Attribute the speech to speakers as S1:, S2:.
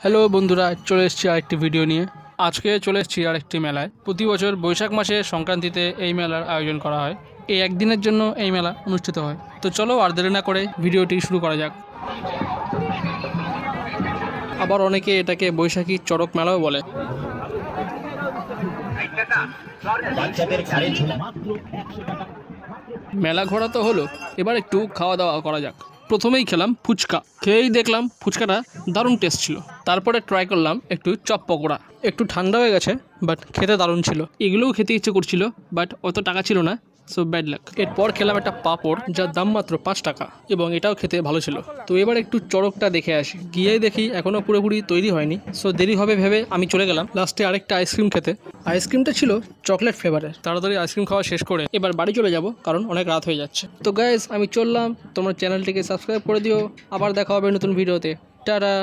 S1: Hello বন্ধুরা, চলে এসেছি আরেকটি ভিডিও নিয়ে। আজকে চলে এসেছি আরেকটি মেলায়। প্রতি বছর বৈশাখ মাসে সংক্রান্তিতে এই মেলার আয়োজন করা হয়। এই একদিনের জন্য এই মেলা অনুষ্ঠিত হয়। তো চলো আর দেরি না করে ভিডিওটি শুরু করা যাক। আবার অনেকে এটাকে বৈশাখী চড়ক মেলাও বলে। মেলা ঘোরা তো হলো, এবার একটু খাওয়া দাওয়া করা যাক। প্রথমেই খেলাম ফুচকা। খেয়েই দেখলাম ফুচকাটা দারুণ টেস্ট ছিল। তারপরে ট্রাই করলাম একটু চপ পকোড়া। একটু ঠান্ডা হয়ে গেছে, বাট খেতে দারুণ ছিল। এগুলোও খেতে ইচ্ছে করছিল, বাট অত টাকা ছিল না, সো ব্যাড লাক। এরপর খেলাম একটা পাঁপড়, যার দাম মাত্র 5 টাকা, এবং এটাও খেতে ভালো ছিল। তো এবার একটু চড়কটা দেখে আসি। গিয়েই দেখি এখনও পুরোপুরি তৈরি হয়নি, সো দেরি হবে ভেবে আমি চলে গেলাম লাস্টে আরেকটা আইসক্রিম খেতে। আইসক্রিমটা ছিল চকলেট ফ্লেভারের। তাড়াতাড়ি আইসক্রিম খাওয়া শেষ করে এবার বাড়ি চলে যাব, কারণ অনেক রাত হয়ে যাচ্ছে। তো গাইস, আমি চললাম। তোমরা চ্যানেলটিকে সাবস্ক্রাইব করে দিও। আবার দেখা হবে নতুন ভিডিওতে। টাটা।